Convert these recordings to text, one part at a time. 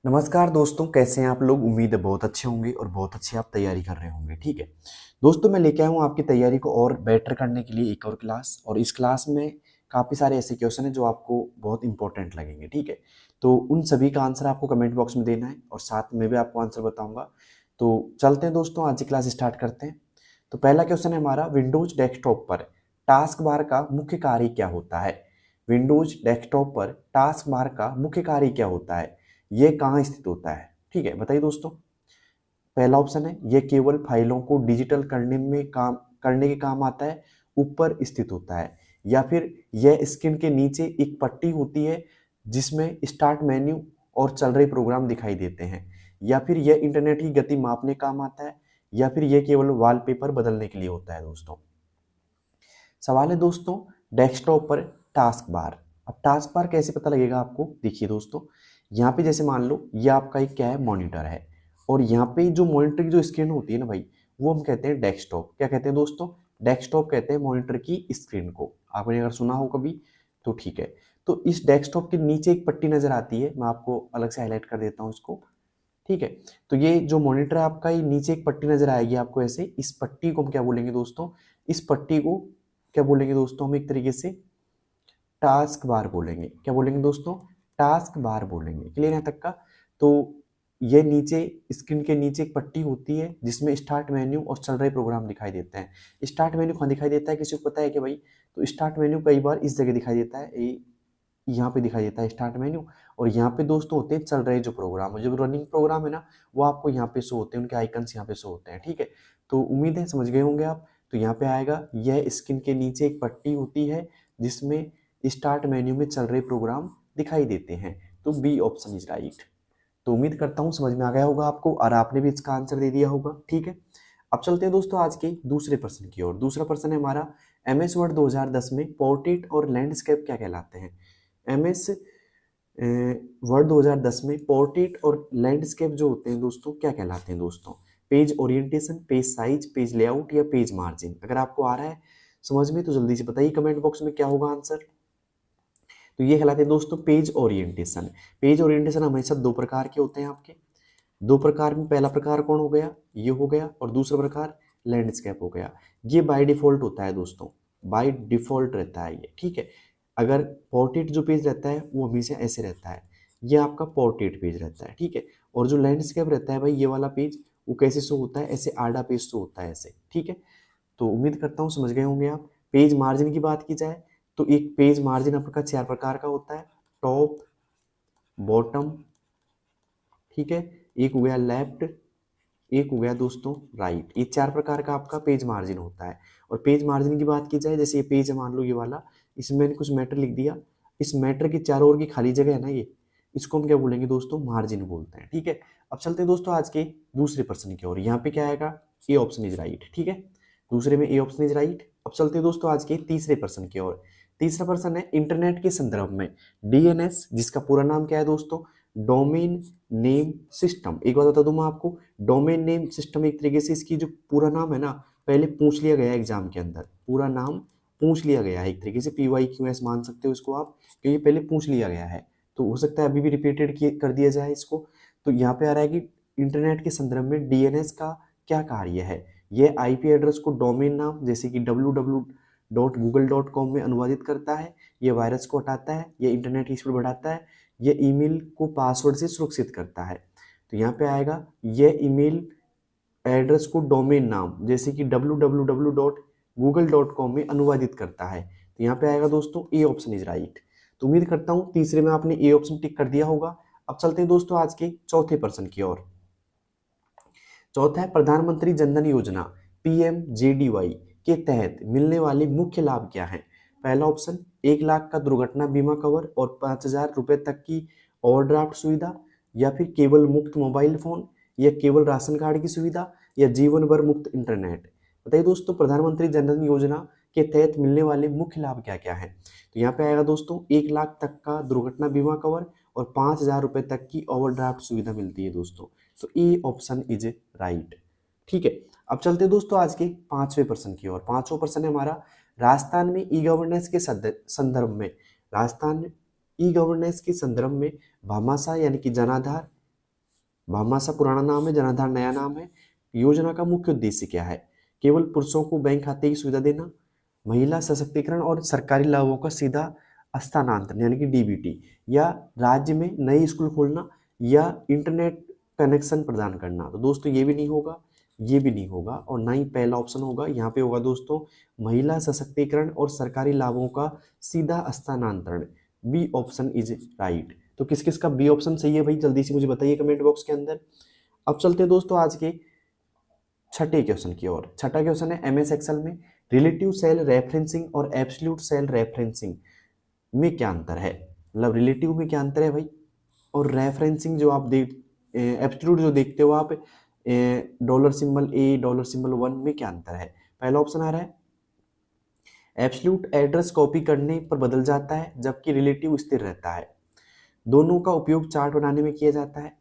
नमस्कार दोस्तों, कैसे हैं आप लोग। उम्मीद है बहुत अच्छे होंगे और बहुत अच्छी आप तैयारी कर रहे होंगे। ठीक है दोस्तों, मैं लेके आया हूँ आपकी तैयारी को और बेटर करने के लिए एक और क्लास। और इस क्लास में काफ़ी सारे ऐसे क्वेश्चन हैं जो आपको बहुत इंपॉर्टेंट लगेंगे। ठीक है, तो उन सभी का आंसर आपको कमेंट बॉक्स में देना है और साथ में भी आपको आंसर बताऊंगा। तो चलते हैं दोस्तों, आज की क्लास स्टार्ट करते हैं। तो पहला क्वेश्चन है हमारा, विंडोज डेस्कटॉप पर टास्क बार का मुख्य कार्य क्या होता है। विंडोज डेस्कटॉप पर टास्क बार का मुख्य कार्य क्या होता है, ये कहाँ स्थित होता है। ठीक है, बताइए दोस्तों। पहला ऑप्शन है, ये केवल फाइलों को डिजिटल करने के काम आता है, ऊपर स्थित होता है। या फिर यह स्क्रीन के नीचे एक पट्टी होती है जिसमें स्टार्ट मेन्यू और चल रहे प्रोग्राम दिखाई देते हैं। या फिर यह इंटरनेट की गति मापने काम आता है। या फिर यह केवल वॉलपेपर बदलने के लिए होता है। दोस्तों सवाल है दोस्तों, डेस्कटॉप पर टास्क बार। अब टास्क बार कैसे पता लगेगा आपको, देखिए दोस्तों। यहाँ पे जैसे मान लो ये आपका एक क्या है, मॉनिटर है। और यहाँ पे जो मॉनिटर की जो स्क्रीन होती है ना भाई, वो हम कहते हैं डेस्कटॉप। क्या कहते हैं दोस्तों, डेस्कटॉप कहते हैं मॉनिटर की स्क्रीन को। आपने अगर सुना हो कभी तो ठीक है। तो इस डेस्कटॉप के नीचे एक पट्टी नजर आती है, मैं आपको अलग से हाईलाइट कर देता हूँ इसको। ठीक है, तो ये जो मॉनिटर है आपका, ये नीचे एक पट्टी नजर आएगी आपको ऐसे। इस पट्टी को हम क्या बोलेंगे दोस्तों, इस पट्टी को क्या बोलेंगे दोस्तों, हम एक तरीके से टास्क बार बोलेंगे। क्या बोलेंगे दोस्तों, टास्क बार बोलेंगे। क्लियर है तक का। तो ये नीचे स्क्रीन के नीचे एक पट्टी होती है जिसमें स्टार्ट मेन्यू और चल रहे प्रोग्राम दिखाई देते हैं। स्टार्ट मेन्यू कहाँ दिखाई देता है, किसी को पता है कि भाई। तो स्टार्ट मेन्यू कई बार इस जगह दिखाई देता है, यहाँ पे दिखाई देता है स्टार्ट मेन्यू। और यहाँ पे दोस्तों होते हैं चल रहे जो प्रोग्राम है, जो रनिंग प्रोग्राम है ना, वो आपको यहाँ पे शो होते हैं, उनके आइकन्स यहाँ पे शो होते हैं। ठीक है, तो उम्मीद है समझ गए होंगे आप। तो यहाँ पे आएगा, यह स्क्रीन के नीचे एक पट्टी होती है जिसमें स्टार्ट मेन्यू में चल रहे प्रोग्राम दिखाई देते हैं। तो बी ऑप्शन इज राइट। तो उम्मीद करता हूँ समझ में आ गया होगा आपको और आपने भी इसका आंसर दे दिया होगा। ठीक है, अब चलते हैं दोस्तों आज के दूसरे प्रश्न की ओर। दूसरा प्रश्न है हमारा, एमएस वर्ड 2010 में पोर्ट्रेट और लैंडस्केप क्या कहलाते हैं। एमएस वर्ड 2010 में पोर्ट्रेट और लैंडस्केप जो होते हैं दोस्तों, क्या कहलाते हैं दोस्तों। Page orientation, page size, page layout या पेज मार्जिन। अगर आपको आ रहा है समझ में तो जल्दी से बताइए कमेंट बॉक्स में क्या होगा आंसर। तो ये कहलाते हैं दोस्तों पेज ओरिएंटेशन। पेज ओरिएंटेशन हमेशा दो प्रकार के होते हैं आपके। दो प्रकार में पहला प्रकार कौन हो गया, ये हो गया। और दूसरा प्रकार लैंडस्केप हो गया। ये बाय डिफॉल्ट होता है दोस्तों, बाय डिफॉल्ट रहता है ये। ठीक है, अगर पोर्ट्रेट जो पेज रहता है वो हमेशा ऐसे रहता है, ये आपका पोर्ट्रेट पेज रहता है। ठीक है, और जो लैंडस्केप रहता है भाई, ये वाला पेज वो कैसे शो होता है, ऐसे आड़ा पेज शो होता है ऐसे। ठीक है, तो उम्मीद करता हूँ समझ गए होंगे आप। पेज मार्जिन की बात की जाए तो एक पेज मार्जिन आपका चार प्रकार का होता है, टॉप, बॉटम, ठीक है, एक हो गया लेफ्ट, एक हो गया दोस्तों राइट। ये चार प्रकार का आपका पेज मार्जिन होता है। और पेज मार्जिन की बात की जाए, जैसे ये पेज है मान लो ये वाला, इसमें मैंने कुछ मैटर लिख दिया, इस मैटर के चारों ओर की खाली जगह है ना ये, इसको हम क्या बोलेंगे दोस्तों, मार्जिन बोलते हैं। ठीक है, अब चलते हैं दोस्तों आज के दूसरे प्रश्न की ओर। यहाँ पे क्या आएगा, ए ऑप्शन इज राइट। ठीक है, दूसरे में ए ऑप्शन इज राइट। अब चलते हैं दोस्तों आज के तीसरे प्रश्न की ओर। तीसरा प्रश्न है, इंटरनेट के संदर्भ में डीएनएस, जिसका पूरा नाम क्या है दोस्तों, डोमेन नेम सिस्टम। एक बात बता दूं मैं आपको, डोमेन नेम सिस्टम एक तरीके से इसकी जो पूरा नाम है ना, पहले पूछ लिया गया है एग्जाम के अंदर, पूरा नाम पूछ लिया गया है एक तरीके से, PYQS मान सकते हो इसको आप, क्योंकि पहले पूछ लिया गया है। तो हो सकता है अभी भी रिपीटेड कर दिया जाए इसको। तो यहाँ पे आ रहा है कि इंटरनेट के संदर्भ में डीएनएस का क्या कार्य है। ये आईपी एड्रेस को डोमेन नाम जैसे कि www.google.com में अनुवादित करता है, ये वायरस को हटाता है, ये इंटरनेट की स्पीड बढ़ाता है, ये ईमेल को पासवर्ड से सुरक्षित करता है। तो यहाँ पे आएगा, ये ईमेल एड्रेस को डोमेन नाम जैसे कि www.google.com में अनुवादित करता है। तो यहाँ पे आएगा दोस्तों ए ऑप्शन इज राइट। तो उम्मीद करता हूँ तीसरे में आपने ए ऑप्शन टिक कर दिया होगा। अब चलते हैं दोस्तों आज के चौथे प्रश्न की ओर। चौथा है, प्रधानमंत्री जनधन योजना PMJDY के तहत मिलने वाले मुख्य लाभ क्या है। पहला ऑप्शन, 1 लाख का दुर्घटना बीमा कवर और 5,000 रुपए तक की ओवरड्राफ्ट सुविधा, या फिर केवल मुफ्त मोबाइल फोन, या केवल राशन कार्ड की सुविधा, या जीवन भर मुफ्त इंटरनेट। बताइए दोस्तों, प्रधानमंत्री जनधन योजना के तहत मिलने वाले मुख्य लाभ क्या क्या है। तो यहाँ पे आएगा दोस्तों 1 लाख तक का दुर्घटना बीमा कवर और 5,000 रुपए तक की ओवरड्राफ्ट सुविधा मिलती है दोस्तों। तो ए ऑप्शन इज राइट। ठीक है, अब चलते हैं दोस्तों आज के पांचवें प्रश्न की ओर। पांचवा प्रश्न है हमारा, राजस्थान में ई गवर्नेंस के संदर्भ में, राजस्थान ई गवर्नेंस के संदर्भ में भामाशाह यानी कि जनाधार, भामाशाह पुराना नाम है, जनाधार नया नाम है। योजना का मुख्य उद्देश्य क्या है? केवल पुरुषों को बैंक खाते की सुविधा देना, महिला सशक्तिकरण और सरकारी लाभों का सीधा हस्तांतरण यानी कि डीबीटी, या राज्य में नई स्कूल खोलना, या इंटरनेट कनेक्शन प्रदान करना। तो दोस्तों ये भी नहीं होगा, ये भी नहीं होगा, और ना ही पहला ऑप्शन होगा। यहाँ पे होगा दोस्तों महिला सशक्तिकरण और सरकारी लाभों का सीधा हस्तांतरण। B option is right. तो किस किस का बी ऑप्शन सही है भाई, जल्दी से मुझे बताइए कमेंट बॉक्स के अंदर। अब चलते हैं दोस्तों आज के छठे क्वेश्चन की ओर। छठा क्वेश्चन है एमएस एक्सेल में रिलेटिव सेल रेफरेंसिंग और एब्सोल्यूट सेल रेफरेंसिंग में क्या अंतर है। मतलब रिलेटिव में क्या अंतर है भाई, और रेफरेंसिंग जो आप देख एब्सोल्यूट जो देखते हो आप dollar symbol A dollar symbol 1 में क्या अंतर है। पहला ऑप्शन आ रहा है एब्सोल्यूट एड्रेस कॉपी करने पर बदल जाता है जबकि रिलेटिव स्थिर रहता है। दोनों का उपयोग चार्ट बनाने में किया जाता है।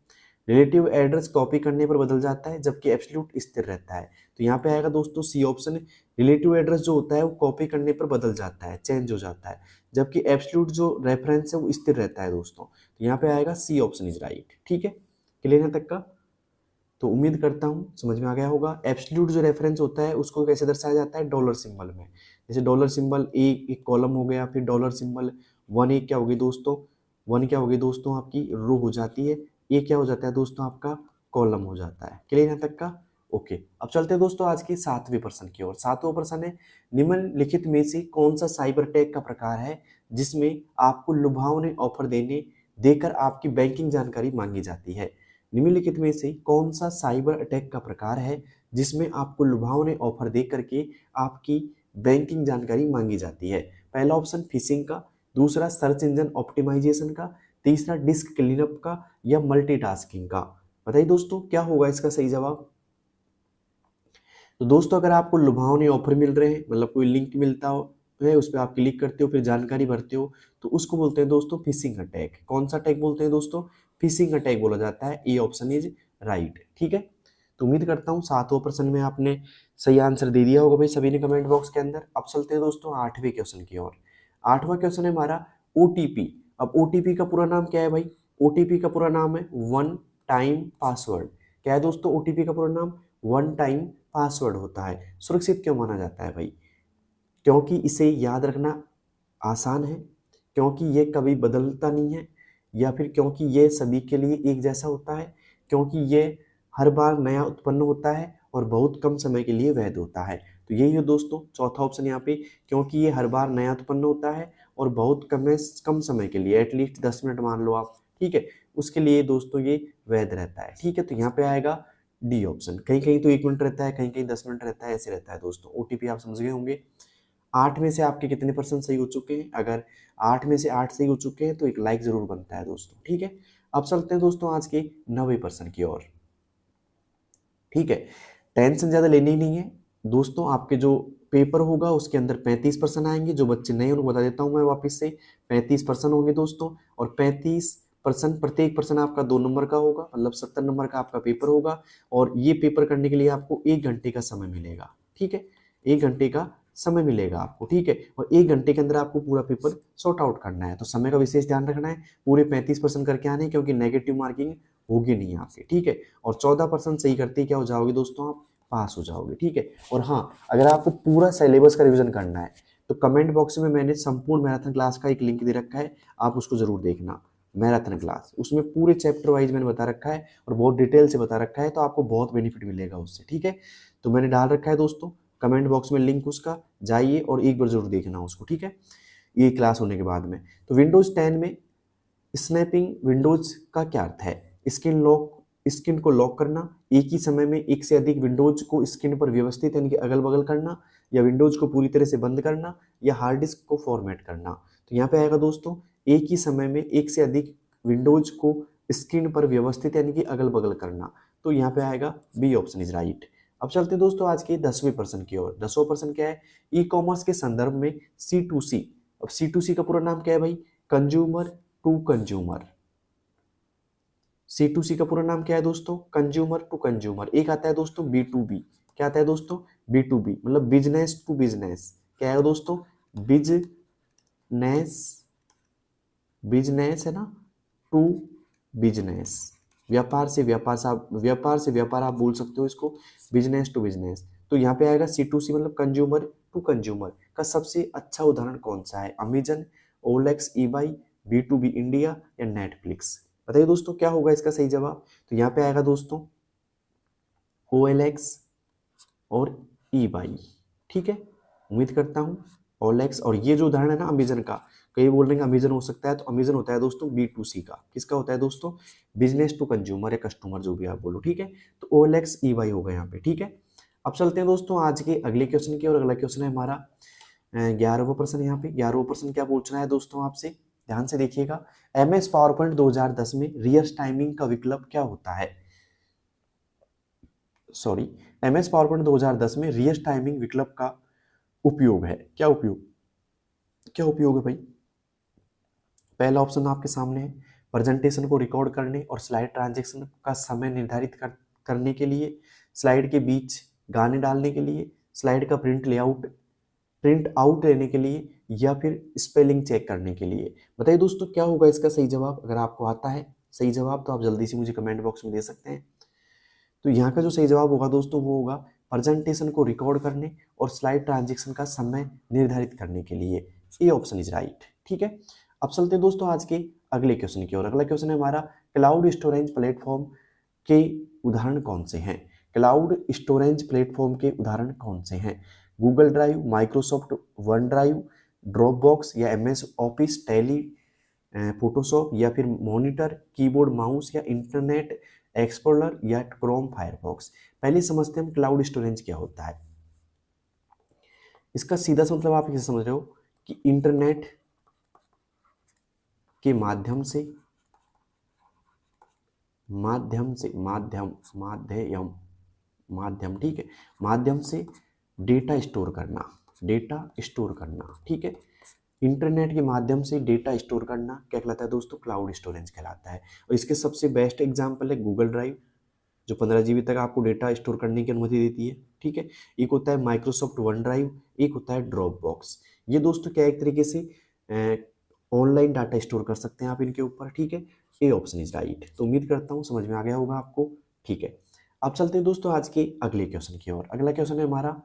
रिलेटिव एड्रेस कॉपी करने पर बदल जाता है जबकि एब्सोल्यूट स्थिर रहता है। तो यहाँ पे आएगा दोस्तों सी ऑप्शन। रिलेटिव एड्रेस जो होता है वो कॉपी करने पर बदल जाता है, चेंज हो जाता है, जबकि एब्सोल्यूट जो रेफरेंस है वो स्थिर रहता है दोस्तों। तो यहाँ पे आएगा सी ऑप्शन इज राइट। ठीक है, क्लियर है तक का? तो उम्मीद करता हूँ समझ में आ गया होगा। एब्सोल्यूट जो रेफरेंस होता है उसको कैसे दर्शाया जाता है, डॉलर सिंबल में। जैसे डॉलर सिंबल ए एक कॉलम हो गया, फिर डॉलर सिंबल 1 एक क्या होगी दोस्तों, 1 क्या होगी दोस्तों आपकी रो हो जाती है, ए क्या हो जाता है दोस्तों आपका कॉलम हो जाता है। क्लियर यहाँ तक का? ओके। अब चलते हैं दोस्तों आज के 7वें प्रश्न की ओर। 7वां प्रश्न है निम्नलिखित में से कौन सा साइबर अटैक का प्रकार है जिसमें आपको लुभावने ऑफर देकर आपकी बैंकिंग जानकारी मांगी जाती है। निम्नलिखित में से कौन सा साइबर अटैक का प्रकार है जिसमें आपको लुभावने ऑफर दे करके आपकी बैंकिंग जानकारी मांगी जाती है। पहला ऑप्शन फिशिंग का, दूसरा सर्च इंजन ऑप्टिमाइजेशन का, तीसरा डिस्क क्लीनअप का, या मल्टीटास्किंग का। बताइए दोस्तों क्या होगा इसका सही जवाब। तो दोस्तों अगर आपको लुभावने ऑफर मिल रहे हैं, मतलब कोई लिंक मिलता हो है, उस पर आप क्लिक करते हो, फिर जानकारी भरते हो, तो उसको बोलते हैं दोस्तों फिशिंग अटैक। कौन सा अटैक बोलते हैं दोस्तों, फिशिंग अटैक बोला जाता है। A option is right. ठीक है, तो उम्मीद करता हूँ 7वां प्रश्न में आपने सही आंसर दे दिया होगा भाई सभी ने कमेंट बॉक्स के अंदर। अब चलते हैं दोस्तों 8वें क्वेश्चन की ओर। 8वां क्वेश्चन है हमारा ओटीपी। अब ओटीपी का पूरा नाम क्या है भाई, ओटीपी का पूरा नाम है वन टाइम पासवर्ड। क्या है दोस्तों ओटीपी का पूरा नाम, वन टाइम पासवर्ड होता है। सुरक्षित क्यों माना जाता है भाई, क्योंकि इसे याद रखना आसान है, क्योंकि ये कभी बदलता नहीं है, या फिर क्योंकि ये सभी के लिए एक जैसा होता है, क्योंकि ये हर बार नया उत्पन्न होता है और बहुत कम समय के लिए वैध होता है। तो यही है दोस्तों चौथा ऑप्शन यहाँ पे, क्योंकि ये हर बार नया उत्पन्न होता है और बहुत कम समय के लिए, एटलीस्ट 10 मिनट मान लो आप, ठीक है, उसके लिए दोस्तों ये वैध रहता है। ठीक है, तो यहाँ पे आएगा डी ऑप्शन। कहीं कहीं तो 1 मिनट रहता है, कहीं कहीं 10 मिनट रहता है, ऐसे रहता है दोस्तों। ओटीपी आप समझ गए होंगे। 8 में से आपके कितने परसेंट सही हो चुके हैं, अगर 8 में से 8 सही हो चुके हैं तो एक लाइक जरूर बनता है दोस्तों। ठीक है, अब चलते हैं दोस्तों आज के 9वें प्रश्न की ओर। ठीक है, टेंशन ज़्यादा लेनी ही नहीं है दोस्तों। आपके जो पेपर होगा उसके अंदर 35% आएंगे। जो बच्चे नए उनको बता देता हूँ मैं वापस से, 35% होंगे दोस्तों, और 35% प्रत्येक पर्सन आपका 2 नंबर का होगा, मतलब 70 नंबर का आपका पेपर होगा। और ये पेपर करने के लिए आपको 1 घंटे का समय मिलेगा। ठीक है, 1 घंटे का समय मिलेगा आपको। ठीक है, और 1 घंटे के अंदर आपको पूरा पेपर सॉर्ट आउट करना है। तो समय का विशेष ध्यान रखना है, पूरे 35% करके आने, क्योंकि नेगेटिव मार्किंग होगी नहीं आपकी। ठीक है, और 14% सही करते ही क्या हो जाओगे दोस्तों, आप पास हो जाओगे। ठीक है, और हाँ अगर आपको पूरा सिलेबस का रिवीजन करना है तो कमेंट बॉक्स में मैंने संपूर्ण मैराथन क्लास का एक लिंक दे रखा है, आप उसको जरूर देखना। मैराथन क्लास, उसमें पूरे चैप्टर वाइज मैंने बता रखा है और बहुत डिटेल से बता रखा है, तो आपको बहुत बेनिफिट मिलेगा उससे। ठीक है, तो मैंने डाल रखा है दोस्तों कमेंट बॉक्स में लिंक उसका, जाइए और एक बार जरूर देखना उसको। ठीक है, ये क्लास होने के बाद में। तो विंडोज 10 में स्नैपिंग विंडोज का क्या अर्थ है, स्क्रीन को लॉक करना, एक ही समय में एक से अधिक विंडोज को स्क्रीन पर व्यवस्थित यानी कि अगल बगल करना, या विंडोज को पूरी तरह से बंद करना, या हार्ड डिस्क को फॉर्मेट करना। तो यहाँ पे आएगा दोस्तों एक ही समय में एक से अधिक विंडोज को स्क्रीन पर व्यवस्थित यानी कि अगल बगल करना। तो यहाँ पे आएगा बी ऑप्शन इज राइट। अब चलते हैं दोस्तों आज के 10वें प्रश्न की ओर। 10वां प्रश्न क्या है, ई कॉमर्स के संदर्भ में C2C। अब C2C का पूरा नाम क्या है भाई, कंज्यूमर टू कंज्यूमर। C2C का पूरा नाम क्या है दोस्तों, कंज्यूमर टू कंज्यूमर। एक आता है दोस्तों B2B। क्या आता है दोस्तों, B2B मतलब बिजनेस टू बिजनेस। क्या है दोस्तों, बिजनेस, बिजनेस है ना, टू बिजनेस। व्यापार से व्यापार आप बोल सकते हो इसको, बिजनेस टू बिजनेस। तो यहाँ पे आएगा C2C मतलब कंज्यूमर टू कंज्यूमर का सबसे अच्छा उदाहरण कौन सा है? Amazon, OLX, eBay, B2B India या नेटफ्लिक्स? बताइए दोस्तों क्या होगा इसका सही जवाब? तो यहाँ पे आएगा दोस्तों OLX और eBay। ठीक है, उम्मीद करता हूँ OLX और ये जो उदाहरण है ना अमेजन का, कई बोल रहे हैं अमेजन हो सकता है, तो अमेजन होता है दोस्तों B2C का। किसका होता है दोस्तों? बिजनेस टू कंज्यूमर या कस्टमर, जो भी आप बोलो। ठीक है, तो OLX eBay होगा यहाँ पे। ठीक है, अब चलते हैं दोस्तों आज के अगले क्वेश्चन की और अगला क्वेश्चन है हमारा 11वां प्रश्न। यहाँ पे 11वां प्रश्न क्या पूछना है दोस्तों आपसे, ध्यान से देखिएगा। MS पावर पॉइंट 2010 में रियल टाइमिंग का विकल्प क्या होता है? सॉरी, MS पावर पॉइंट 2010 में रियल टाइमिंग विकल्प का उपयोग है। क्या उपयोग, क्या उपयोग है भाई? पहला ऑप्शन आपके सामने है, प्रेजेंटेशन को रिकॉर्ड करने और स्लाइड ट्रांजैक्शन का समय निर्धारित करने के लिए, स्लाइड के बीच गाने डालने के लिए, स्लाइड का प्रिंट आउट लेने के लिए, या फिर स्पेलिंग चेक करने के लिए। बताइए दोस्तों क्या होगा इसका सही जवाब? अगर आपको आता है सही जवाब तो आप जल्दी से मुझे कमेंट बॉक्स में दे सकते हैं। तो यहाँ का जो सही जवाब होगा दोस्तों वो होगा प्रेजेंटेशन को रिकॉर्ड करने और स्लाइड ट्रांजैक्शन का समय निर्धारित करने के लिए। A option is right. ठीक है, अब चलते हैं दोस्तों आज के अगले क्वेश्चन की ओर। अगला क्वेश्चन है हमारा, क्लाउड स्टोरेज प्लेटफॉर्म के उदाहरण कौन से हैं? क्लाउड स्टोरेज प्लेटफॉर्म के उदाहरण कौन से हैं? Google drive, Microsoft one drive, Dropbox या MS ऑफिस, टैली, फोटोशॉप या फिर मॉनिटर, कीबोर्ड, माउस या इंटरनेट एक्सप्लोरर या क्रोम फायरफॉक्स। पहले समझते हैं हम क्लाउड स्टोरेज क्या होता है। इसका सीधा सा मतलब आप इसे समझ रहे हो कि इंटरनेट के माध्यम से ठीक है, माध्यम से डेटा स्टोर करना। ठीक है, इंटरनेट के माध्यम से डेटा स्टोर करना क्या कहलाता है दोस्तों? क्लाउड स्टोरेज कहलाता है। और इसके सबसे बेस्ट एग्जांपल है गूगल ड्राइव, जो 15 GB तक आपको डेटा स्टोर करने की अनुमति देती है। ठीक है, एक होता है माइक्रोसॉफ्ट वन ड्राइव, एक होता है ड्रॉप बॉक्स। ये दोस्तों क्या एक तरीके से ऑनलाइन डाटा स्टोर कर सकते हैं आप इनके ऊपर। ठीक है, ए ऑप्शन इज राइट। तो उम्मीद करता हूँ समझ में आ गया होगा आपको। ठीक है, अब चलते हैं दोस्तों आज के अगले क्वेश्चन की ओर। अगला क्वेश्चन है हमारा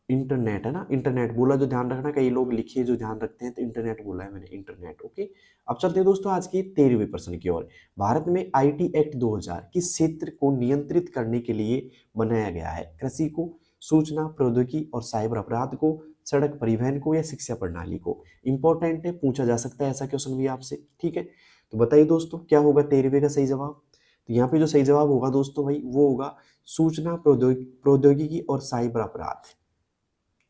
इंटरनेट है ना, इंटरनेट बोला जो ध्यान रखना, कई लोग लिखिए जो ध्यान रखते हैं, तो इंटरनेट बोला है मैंने, इंटरनेट। ओके, अब चलते हैं दोस्तों आज के 13वें प्रश्न की ओर। भारत में IT एक्ट 2000 किस क्षेत्र को नियंत्रित करने के लिए बनाया गया है? कृषि को, सूचना प्रौद्योगिकी और साइबर अपराध को, सड़क परिवहन को, या शिक्षा प्रणाली को? इंपॉर्टेंट है, पूछा जा सकता है ऐसा क्वेश्चन भी आपसे। ठीक है, तो बताइए दोस्तों क्या होगा 13वें का सही जवाब? तो यहाँ पे जो सही जवाब होगा दोस्तों भाई वो होगा सूचना प्रौद्योगिकी और साइबर अपराध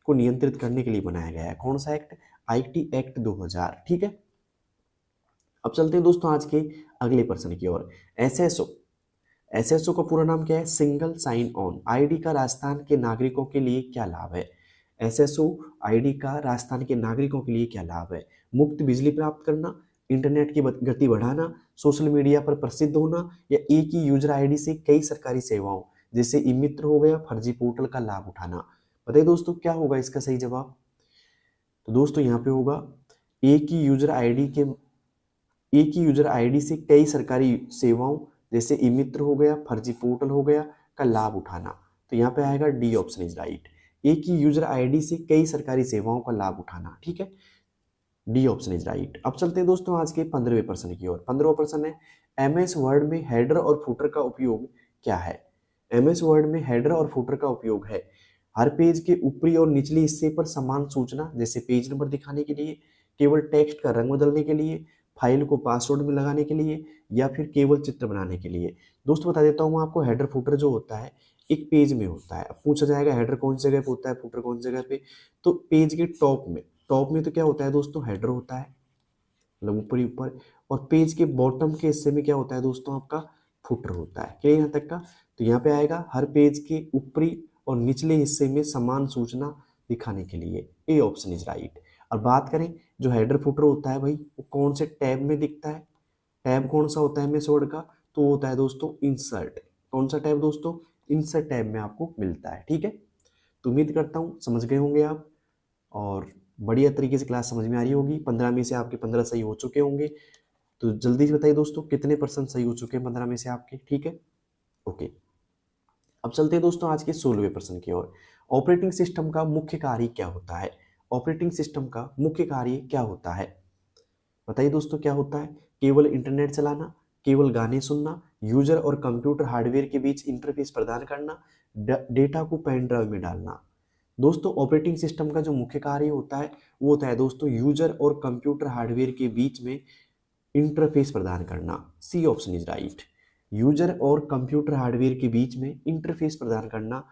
को नियंत्रित करने के लिए बनाया गया है। कौन सा एक्ट? IT act 2000। ठीक है, अब चलते हैं दोस्तों आज के अगले प्रश्न की ओर। SSO का पूरा नाम क्या है? सिंगल साइन ऑन ID का राजस्थान के नागरिकों के लिए क्या लाभ है? SSO ID का राजस्थान के नागरिकों के लिए क्या लाभ है? मुफ्त बिजली प्राप्त करना, इंटरनेट की गति बढ़ाना, सोशल मीडिया पर प्रसिद्ध होना, या एक ही यूजर ID से कई सरकारी सेवाओं जैसे ई मित्र हो गया, फर्जी पोर्टल का लाभ उठाना? बताइए दोस्तों क्या होगा इसका सही जवाब? तो दोस्तों यहाँ पे होगा एक ही यूजर आईडी से कई सरकारी सेवाओं जैसे ई मित्र हो गया, फर्जी पोर्टल हो गया का लाभ उठाना। तो यहाँ पे आएगा डी ऑप्शन इज राइट। एक ही यूजर आईडी से कई सरकारी सेवाओं का लाभ उठाना। ठीक है, डी ऑप्शन इज राइट। अब चलते हैं दोस्तों आज के 15वें प्रश्न की ओर। 15वां प्रश्न है, MS वर्ड में हेडर और फुटर का उपयोग क्या है? MS वर्ड में हेडर और फुटर का उपयोग है हर पेज के ऊपरी और निचले हिस्से पर समान सूचना जैसे पेज नंबर दिखाने के लिए, केवल टेक्स्ट का रंग बदलने के लिए, फाइल को पासवर्ड में लगाने के लिए, या फिर केवल चित्र बनाने के लिए? दोस्तों बता देता हूँ आपको, हेडर फुटर जो होता है एक पेज में होता है। अब पूछा जाएगा हेडर कौन सी जगह पे होता है, फुटर कौन सी जगह पे? तो पेज के टॉप में तो क्या होता है दोस्तों? हेडर होता है, मतलब ऊपर ही ऊपर। और पेज के बॉटम के हिस्से में क्या होता है दोस्तों? आपका फुटर होता है। क्या यहाँ तक का? तो यहाँ पे आएगा हर पेज के ऊपरी और निचले हिस्से में समान सूचना दिखाने के लिए। A option is right. और बात करें जो हेडर फुटर होता है भाई वो कौन से टैब में दिखता है? टैब कौन सा होता है MS वर्ड का? तो होता है दोस्तों इंसर्ट। कौन सा टैब दोस्तों? इंसर्ट टैब में आपको मिलता है। ठीक है, तो उम्मीद करता हूँ समझ गए होंगे आप और बढ़िया तरीके से क्लास समझ में आ रही होगी। 15 में से आपके 15 सही हो चुके होंगे। तो जल्दी से बताइए दोस्तों कितने % सही हो चुके हैं 15 में से आपके, ठीक है। ओके, अब चलते हैं दोस्तों आज के 16वें प्रश्न की ओर। ऑपरेटिंग सिस्टम का मुख्य कार्य क्या होता है? ऑपरेटिंग सिस्टम का मुख्य कार्य क्या होता है? बताइए दोस्तों क्या होता है? केवल इंटरनेट चलाना, केवल गाने सुनना, यूजर और कंप्यूटर हार्डवेयर के बीच इंटरफेस प्रदान करना, डेटा को पेन ड्राइव में डालना। दोस्तों ऑपरेटिंग सिस्टम का जो मुख्य कार्य होता है वो होता है दोस्तों यूजर और कंप्यूटर हार्डवेयर के बीच में इंटरफेस प्रदान करना। C option is right. User और कंप्यूटर हार्डवेयर के बीच में इंटरफेस प्रदान करना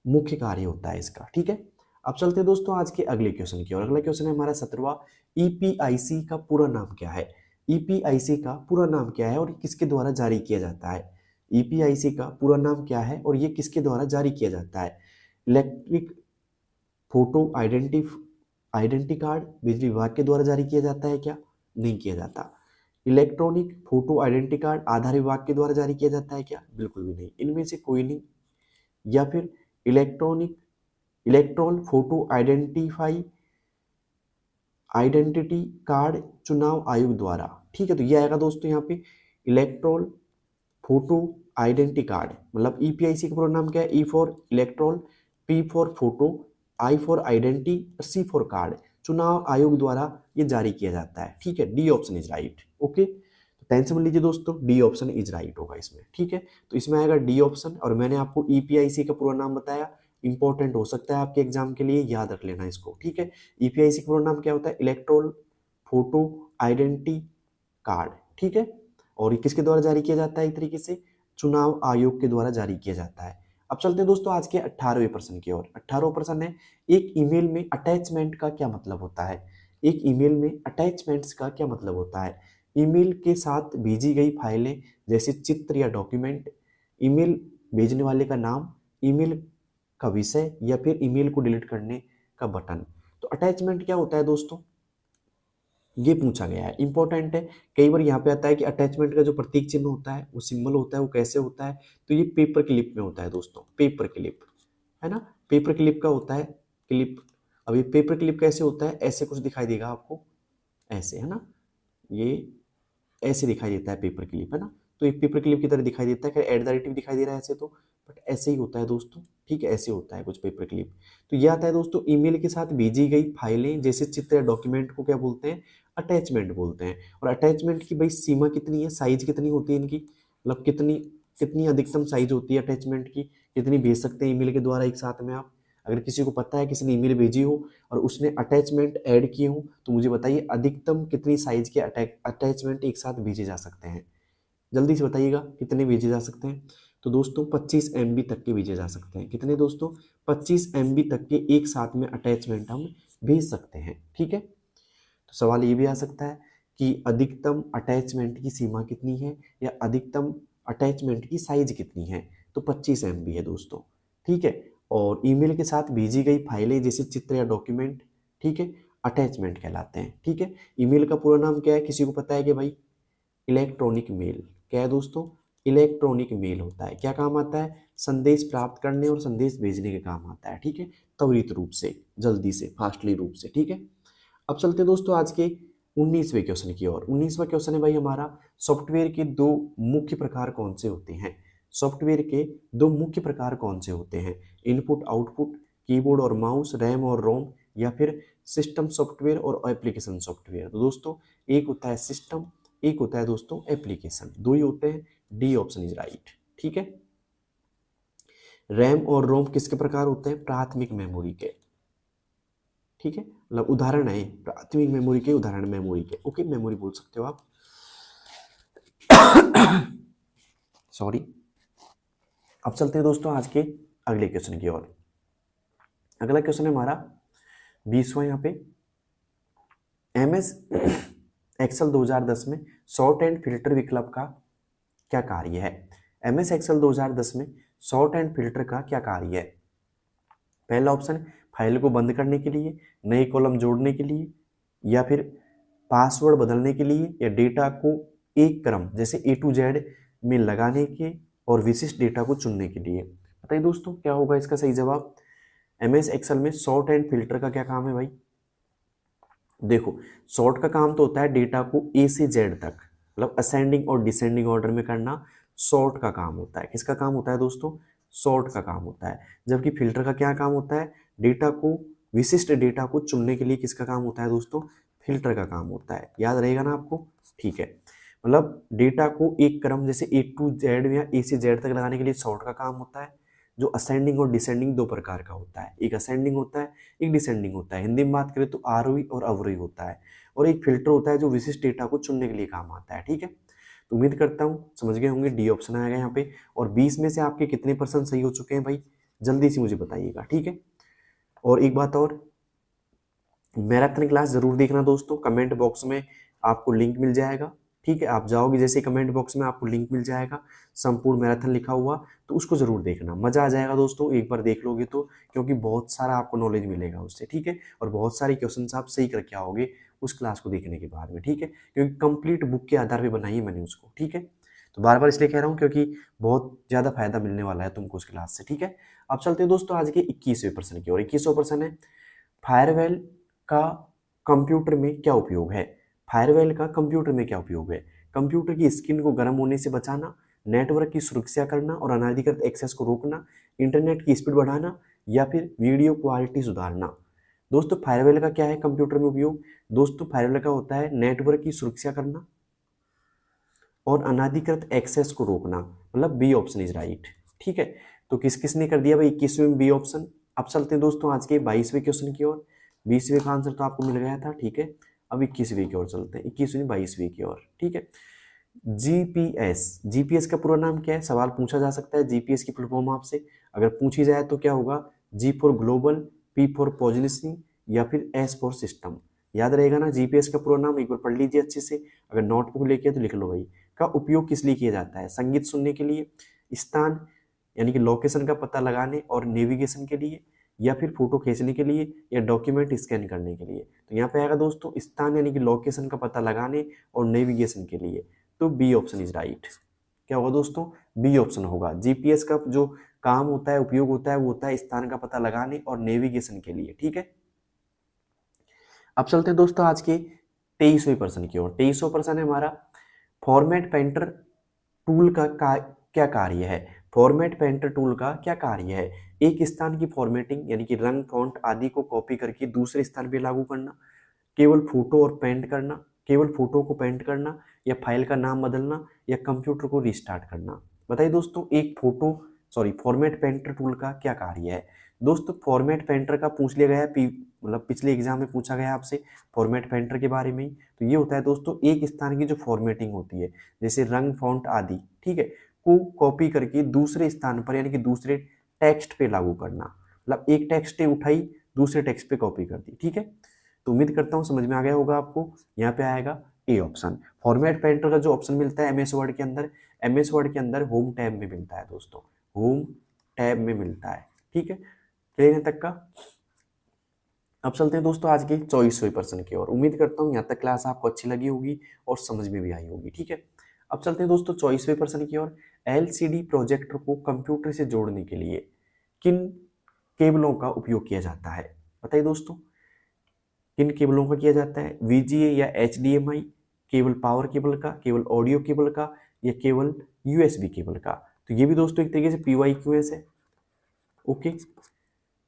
मुख्य कार्य होता है इसका, ठीक है। अब चलते हैं दोस्तों आज के अगले क्वेश्चन की ओर। अगला क्वेश्चन है हमारा 17वां। ईपीआईसी का पूरा नाम क्या है? ईपीआईसी का पूरा नाम क्या है और किसके द्वारा जारी किया जाता है? ईपीआईसी का पूरा नाम क्या है और ये किसके द्वारा जारी किया जाता है? इलेक्ट्रिक फोटो आइडेंटी कार्ड बिजली विभाग के द्वारा जारी किया जाता है क्या? नहीं किया जाता। इलेक्ट्रॉनिक फोटो आइडेंटी कार्ड आधार विभाग के द्वारा जारी किया जाता है क्या? बिल्कुल भी नहीं, इनमें से कोई नहीं। या फिर इलेक्ट्रॉन फोटो आइडेंटिटी कार्ड चुनाव आयोग द्वारा, ठीक है। तो ये आएगा दोस्तों यहाँ पे इलेक्ट्रॉन फोटो आइडेंटिटी कार्ड, मतलब ईपीआईसी का पूरा नाम क्या है? E for electron, P for photo, I for identity, C for card. चुनाव आयोग द्वारा ये जारी किया जाता है, ठीक है। D option is right. Okay, तो टेंशन मत लीजिए दोस्तों, डी ऑप्शन इज राइट होगा इसमें, ठीक है। तो इसमें आएगा डी ऑप्शन। और मैंने आपको ईपीआईसी का पूरा नाम बताया, इंपॉर्टेंट हो सकता है आपके एग्जाम के लिए, याद रख लेना इसको, ठीक है। ईपीआईसी का पूरा नाम क्या होता है? इलेक्ट्रॉन फोटो आइडेंटिटी कार्ड, ठीक है। और ये किसके द्वारा जारी किया जाता है? एक तरीके से चुनाव आयोग के द्वारा जारी किया जाता है। अब चलते हैं दोस्तों आज के 18वें प्रश्न की ओर। 18वां प्रश्न है, एक ईमेल में अटैचमेंट का क्या मतलब होता है? एक ईमेल में अटैचमेंट्स का क्या मतलब होता है? ईमेल के साथ भेजी गई फाइलें जैसे चित्र या डॉक्यूमेंट, ईमेल भेजने वाले का नाम, ईमेल का विषय, या फिर ईमेल को डिलीट करने का बटन। तो अटैचमेंट क्या होता है दोस्तों? ये पूछा गया है, इंपॉर्टेंट है। कई बार यहाँ पे आता है कि अटैचमेंट का जो प्रतीक चिन्ह होता है, वो सिंबल होता है, वो कैसे होता है? तो ये पेपर क्लिप में होता है दोस्तों, पेपर क्लिप, है ना। पेपर क्लिप का होता है क्लिप। अब ये पेपर क्लिप कैसे होता है? ऐसे कुछ दिखाई देगा आपको, ऐसे, है ना। ये ऐसे दिखाई देता है पेपर क्लिप, है ना। तो एक पेपर क्लिप की तरह दिखाई देता है, एट द रेट भी दिखाई दे रहा है ऐसे, तो बट ऐसे ही होता है दोस्तों, ठीक है। ऐसे होता है कुछ पेपर क्लिप। तो ये आता है दोस्तों, ईमेल के साथ भेजी गई फाइलें जैसे चित्र या डॉक्यूमेंट को क्या बोलते हैं? अटैचमेंट बोलते हैं। और अटैचमेंट की भाई सीमा कितनी है, साइज कितनी होती है इनकी, मतलब कितनी कितनी अधिकतम साइज होती है अटैचमेंट की, कितनी भेज सकते हैं ईमेल के द्वारा एक साथ में आप? अगर किसी को पता है, किसी ने ईमेल भेजी हो और उसने अटैचमेंट ऐड किए हो, तो मुझे बताइए अधिकतम कितनी साइज के अटैचमेंट एक साथ भेजे जा सकते हैं? जल्दी से बताइएगा कितने भेजे जा सकते हैं? तो दोस्तों 25 MB तक के भेजे जा सकते हैं। कितने दोस्तों? 25 MB तक के एक साथ में अटैचमेंट हम भेज सकते हैं, ठीक है। तो सवाल ये भी आ सकता है कि अधिकतम अटैचमेंट की सीमा कितनी है, या अधिकतम अटैचमेंट की साइज कितनी है? तो 25 MB है दोस्तों, ठीक है। और ईमेल के साथ भेजी गई फाइलें जैसे चित्र या डॉक्यूमेंट, ठीक है, अटैचमेंट कहलाते हैं, ठीक है। ईमेल का पूरा नाम क्या है? किसी को पता है कि भाई? Electronic mail. क्या है दोस्तों? इलेक्ट्रॉनिक मेल होता है। क्या काम आता है? संदेश प्राप्त करने और संदेश भेजने के काम आता है, ठीक है। त्वरित रूप से, जल्दी से, फास्टली रूप से, ठीक है। अब चलते हैं दोस्तों आज के 19वें क्वेश्चन की ओर। 19वां क्वेश्चन है भाई हमारा, सॉफ्टवेयर के दो मुख्य प्रकार कौन से होते हैं? सॉफ्टवेयर के दो मुख्य प्रकार कौन से होते हैं? इनपुट आउटपुट, कीबोर्ड और माउस, रैम और रोम, या फिर सिस्टम सॉफ्टवेयर और एप्लीकेशन सॉफ्टवेयर। तो दोस्तों एक होता है सिस्टम, एक होता है दोस्तों एप्लीकेशन, दो ही होते हैं। डी ऑप्शन इज राइट, ठीक है। रैम और रोम किसके प्रकार होते हैं? प्राथमिक मेमोरी के, ठीक है, मतलब उदाहरण है प्राथमिक मेमोरी के, उदाहरण मेमोरी के। ओके, मेमोरी बोल सकते हो आप। सॉरी। अब चलते हैं दोस्तों आज के अगले क्वेश्चन की ओर। अगला क्वेश्चन है हमारा 20वां यहाँ पे, MS एक्सेल 2010 में शॉर्ट एंड फिल्टर विकल्प का क्या कार्य है? MS एक्सेल 2010 में शॉर्ट एंड फिल्टर का क्या कार्य है? पहला ऑप्शन, फाइल को बंद करने के लिए, नए कॉलम जोड़ने के लिए, या फिर पासवर्ड बदलने के लिए, या डेटा को एक क्रम जैसे A to Z में लगाने के और विशिष्ट डेटा को चुनने के लिए। बताइए दोस्तों क्या होगा इसका सही जवाब? MS एक्सेल में शॉर्ट एंड फिल्टर का क्या काम है भाई? देखो, सॉर्ट का काम तो होता है डेटा को ए से जेड तक, मतलब असेंडिंग और डिसेंडिंग ऑर्डर में करना सॉर्ट का काम होता है। किसका काम होता है दोस्तों? सॉर्ट का काम होता है। जबकि फिल्टर का क्या काम होता है? डेटा को, विशिष्ट डेटा को चुनने के लिए किसका काम होता है दोस्तों? फिल्टर का काम होता है। याद रहेगा ना आपको? ठीक है, मतलब डेटा को एक क्रम जैसे ए टू जेड या ए से जेड तक लगाने के लिए सॉर्ट का काम होता है। जो असेंडिंग और डिसेंडिंग दो प्रकार का होता है, एक असेंडिंग होता है, एक डिसेंडिंग होता है। हिंदी में बात करें तो आरोही और अवरोही होता है। और एक फिल्टर होता है जो विशिष्ट डेटा को चुनने के लिए काम आता है। ठीक है, तो उम्मीद करता हूँ समझ गए होंगे। डी ऑप्शन आएगा यहाँ पे। और 20 में से आपके कितने % सही हो चुके हैं भाई, जल्दी से मुझे बताइएगा। ठीक है, और एक बात और, मैराथन क्लास जरूर देखना दोस्तों। कमेंट बॉक्स में आपको लिंक मिल जाएगा। ठीक है, आप जाओगे जैसे कमेंट बॉक्स में आपको लिंक मिल जाएगा संपूर्ण मैराथन लिखा हुआ, तो उसको जरूर देखना। मजा आ जाएगा दोस्तों एक बार देख लोगे तो, क्योंकि बहुत सारा आपको नॉलेज मिलेगा उससे। ठीक है, और बहुत सारे क्वेश्चन आप सही करके आओगे उस क्लास को देखने के बाद में। ठीक है, क्योंकि कंप्लीट बुक के आधार पर बनाई है मैंने उसको। ठीक है, तो बार बार इसलिए कह रहा हूँ क्योंकि बहुत ज्यादा फायदा मिलने वाला है तुमको उस क्लास से। ठीक है, अब चलते हैं दोस्तों आज के 21वें प्रश्न की ओर। 21वां प्रश्न है, फायरवेल का कंप्यूटर में क्या उपयोग है? फायरवेल का कंप्यूटर में क्या उपयोग है? कंप्यूटर की स्क्रीन को गर्म होने से बचाना, नेटवर्क की सुरक्षा करना और अनधिकृत एक्सेस को रोकना, इंटरनेट की स्पीड बढ़ाना या फिर वीडियो क्वालिटी सुधारना। दोस्तों फायरवेल का क्या है कंप्यूटर में उपयोग? दोस्तों फायरवेल का होता है नेटवर्क की सुरक्षा करना और अनधिकृत एक्सेस को रोकना, मतलब बी ऑप्शन इज राइट। ठीक है, तो किस किस ने कर दिया भाई 21वें में बी ऑप्शन। अब चलते हैं दोस्तों आज के 22वें क्वेश्चन की ओर। 20वें का आंसर तो आपको मिल गया था। ठीक है, अब 21वें की ओर चलते हैं, 21वें 22वें की ओर। ठीक है, जीपीएस, जीपीएस का पूरा नाम क्या है? सवाल पूछा जा सकता है जीपीएस की फुल फॉर्म आपसे। अगर पूछी जाए तो क्या होगा? G for global, P for positioning या फिर एस फॉर सिस्टम। याद रहेगा ना जीपीएस का पूरा नाम? एक बार पढ़ लीजिए अच्छे से, अगर नोटबुक लेके तो लिख लो भाई। का उपयोग किस लिए किया जाता है? संगीत सुनने के लिए, स्थान यानी कि लोकेशन का पता लगाने और नेविगेशन के लिए, या फिर फोटो खींचने के लिए, या डॉक्यूमेंट स्कैन करने के लिए। तो यहाँ पे आएगा दोस्तों स्थान यानी कि लोकेशन का पता लगाने और नेविगेशन के लिए। तो बी ऑप्शन इज राइट। क्या होगा दोस्तों? बी ऑप्शन होगा। जीपीएस का जो काम होता है, उपयोग होता है, वो होता है स्थान का पता लगाने और नेविगेशन के लिए। ठीक है, अब चलते हैं दोस्तों आज के 23वें प्रश्न की ओर। 23वां प्रश्न है हमारा, फॉर्मेट पेंटर टूल का क्या कार्य है? फॉर्मेट पेंटर टूल का क्या कार्य है? एक स्थान की फॉर्मेटिंग यानी कि रंग, फॉन्ट आदि को कॉपी करके दूसरे स्थान पे लागू करना, केवल फोटो और पेंट करना, केवल फोटो को पेंट करना, या फाइल का नाम बदलना, या कंप्यूटर को रिस्टार्ट करना। बताइए दोस्तों, एक फॉर्मेट पेंटर टूल का क्या कार्य है? दोस्तों फॉर्मेट पेंटर का पूछ लिया गया है, मतलब पिछले एग्जाम में पूछा गया आपसे फॉर्मेट पेंटर के बारे में ही। तो ये होता है दोस्तों एक स्थान की जो फॉर्मेटिंग होती है, जैसे रंग, फॉन्ट आदि, ठीक है, को कॉपी करके दूसरे स्थान पर यानी कि दूसरे टेक्स्ट पे लागू करना। मतलब एक टेक्स्ट उठाई, दूसरे टेक्स्ट पे कॉपी कर दी। ठीक है, तो उम्मीद करता हूँ समझ में आ गया होगा आपको। यहाँ पे आएगा ए ऑप्शन। फॉर्मेट पेंटर का जो ऑप्शन मिलता है एमएस वर्ड के अंदर, एमएस वर्ड के अंदर होम टैब में मिलता है दोस्तों, होम टैब में मिलता है। ठीक है, क्लियर है तक का? अब चलते हैं दोस्तों आज के 24वें प्रश्न की ओर। उम्मीद करता हूँ यहाँ तक क्लास आपको अच्छी लगी होगी और समझ में भी आई होगी। ठीक है, अब चलते हैं दोस्तों 24वें प्रश्न की ओर। एलसीडी प्रोजेक्टर को कंप्यूटर से जोड़ने के लिए किन केबलों का उपयोग किया जाता है? बताइए दोस्तों, किन केबलों का किया जाता है? वीजीए या एचडीएमआई, केवल पावर केबल का, केवल ऑडियो केबल का, या केवल यूएसबी केबल का? तो ये भी दोस्तों एक तरीके से पीवाईक्यूएस है। ओके,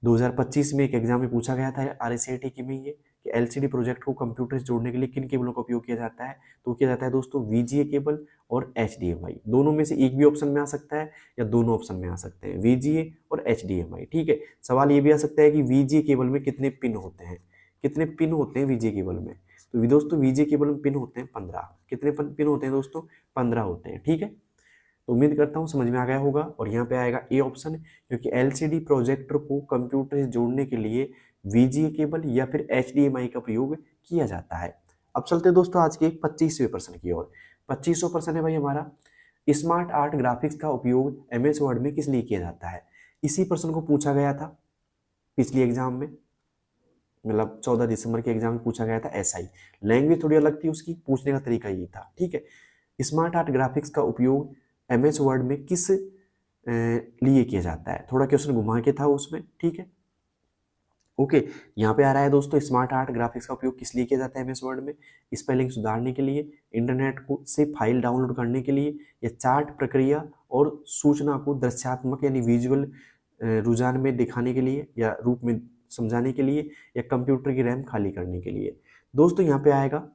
2025 में एक एग्जाम में पूछा गया था आरएसआईटी की में ये, कि एलसीडी प्रोजेक्ट को कंप्यूटर से जोड़ने के लिए किन केबलों का उपयोग किया जाता है? तो किया जाता है दोस्तों वीजीए केबल और एचडीएमआई। दोनों में से एक भी ऑप्शन में आ सकता है या दोनों ऑप्शन में आ सकते हैं, वीजीए और एचडीएमआई। ठीक है, सवाल ये भी आ सकता है कि वीजीए केबल में कितने पिन होते हैं? कितने पिन होते हैं वीजीए केबल में? तो दोस्तों वीजीए केबल में पिन होते हैं 15। कितने पिन होते हैं दोस्तों? 15 होते हैं। ठीक है, तो उम्मीद करता हूँ समझ में आ गया होगा। और यहाँ पे आएगा ए ऑप्शन, क्योंकि एलसीडी प्रोजेक्टर को कंप्यूटर से जोड़ने के लिए वीजीए केबल या फिर एचडीएमआई का प्रयोग किया जाता है। अब चलते हैं दोस्तों आज के 25वें प्रश्न की ओर। 25वां प्रश्न है भाई हमारा, स्मार्ट आर्ट ग्राफिक्स का उपयोग एमएस वर्ड में किस लिए किया जाता है? इसी प्रश्न को पूछा गया था पिछली एग्जाम में, मतलब 14 दिसंबर के एग्जाम में पूछा गया था। ऐसा ही लैंग्वेज थोड़ी अलग थी उसकी, पूछने का तरीका ये था। ठीक है, स्मार्ट आर्ट ग्राफिक्स का उपयोग एमएस वर्ड में किस लिए किया जाता है? थोड़ा क्वेश्चन घुमा के था उसमें। ठीक है, ओके, यहाँ पे आ रहा है दोस्तों स्मार्ट आर्ट ग्राफिक्स का उपयोग किस लिए किया जाता है एमएस वर्ड में? स्पेलिंग सुधारने के लिए, इंटरनेट को से फाइल डाउनलोड करने के लिए, या चार्ट प्रक्रिया और सूचना को दृश्यात्मक यानी विजुअल रुझान में दिखाने के लिए या रूप में समझाने के लिए, या कंप्यूटर की रैम खाली करने के लिए। दोस्तों यहाँ पे आएगा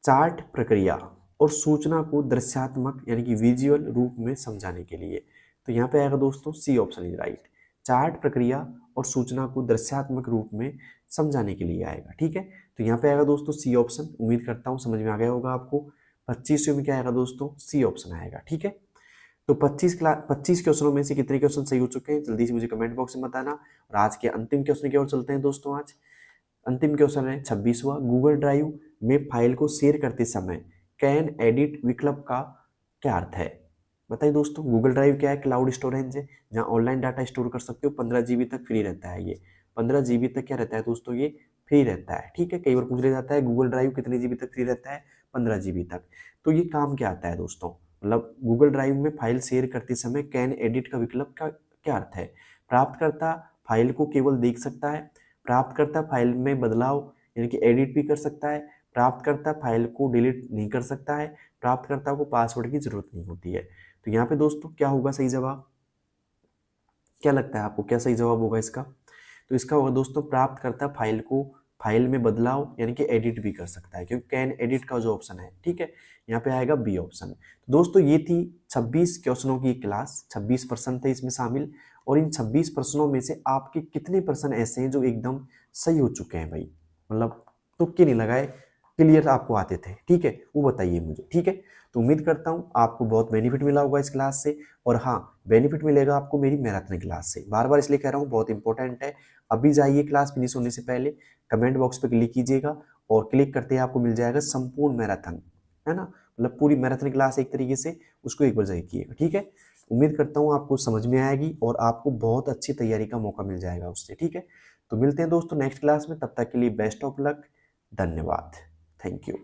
चार्ट प्रक्रिया और सूचना को दृश्यात्मक यानी कि विजुअल रूप में समझाने के लिए। तो यहाँ पे आएगा दोस्तों C option is right, chart प्रक्रिया और सूचना को दृश्यात्मक रूप में समझाने के लिए आएगा। ठीक है, तो यहाँ पे आएगा दोस्तों सी ऑप्शन। उम्मीद करता हूँ समझ में आ गया होगा आपको। 25 में क्या आएगा दोस्तों? सी ऑप्शन आएगा। ठीक है, तो 25 क्वेश्चनों में से कितने क्वेश्चन सही हो चुके हैं जल्दी से मुझे कमेंट बॉक्स में बताना। और आज के अंतिम क्वेश्चन की ओर चलते हैं दोस्तों। आज अंतिम क्वेश्चन है 26वां, गूगल ड्राइव में फाइल को शेयर करते समय कैन एडिट विकल्प का क्या अर्थ है? बताइए दोस्तों। गूगल ड्राइव क्या है? क्लाउड स्टोरेज है जहां ऑनलाइन डाटा स्टोर कर सकते हो। 15 GB तक फ्री रहता है ये। 15 GB तक क्या रहता है दोस्तों? ये फ्री रहता है। ठीक है, कई बार पूछ लिया जाता है गूगल ड्राइव कितने GB तक फ्री रहता है? 15 GB तक। तो ये काम क्या आता है दोस्तों? मतलब गूगल ड्राइव में फाइल शेयर करते समय कैन एडिट का विकल्प का क्या अर्थ है? प्राप्तकर्ता फाइल को केवल देख सकता है, प्राप्तकर्ता फाइल में बदलाव यानी कि एडिट भी कर सकता है, प्राप्तकर्ता फाइल को डिलीट नहीं कर सकता है, प्राप्तकर्ता को पासवर्ड की जरूरत नहीं होती है। तो यहाँ पे दोस्तों क्या होगा सही जवाब? क्या लगता है आपको क्या सही जवाब होगा इसका? तो इसका होगा दोस्तों प्राप्तकर्ता फाइल को फाइल में बदलाव यानी कि एडिट भी कर सकता है, क्योंकि कैन एडिट का जो ऑप्शन है। ठीक है, यहाँ पे आएगा बी ऑप्शन। तो दोस्तों ये थी 26 क्वेश्चनों की क्लास। 26 प्रश्न थे इसमें शामिल, और इन 26 प्रश्नों में से आपके कितने प्रश्न ऐसे हैं जो एकदम सही हो चुके हैं भाई? मतलब तुक्के नहीं लगाए, क्लियर आपको आते थे। ठीक है, वो बताइए मुझे। ठीक है, तो उम्मीद करता हूँ आपको बहुत बेनिफिट मिला होगा इस क्लास से। और हाँ, बेनिफिट मिलेगा आपको मेरी मैराथन क्लास से। बार बार इसलिए कह रहा हूँ, बहुत इंपॉर्टेंट है। अभी जाइए क्लास फिनिश होने से पहले, कमेंट बॉक्स पे क्लिक कीजिएगा, और क्लिक करते ही आपको मिल जाएगा संपूर्ण मैराथन, है ना, मतलब पूरी मैराथन क्लास एक तरीके से, उसको एक बार देखिएगा। ठीक है, उम्मीद करता हूँ आपको समझ में आएगी और आपको बहुत अच्छी तैयारी का मौका मिल जाएगा उससे। ठीक है, तो मिलते हैं दोस्तों नेक्स्ट क्लास में। तब तक के लिए बेस्ट ऑफ लक। धन्यवाद। Thank you.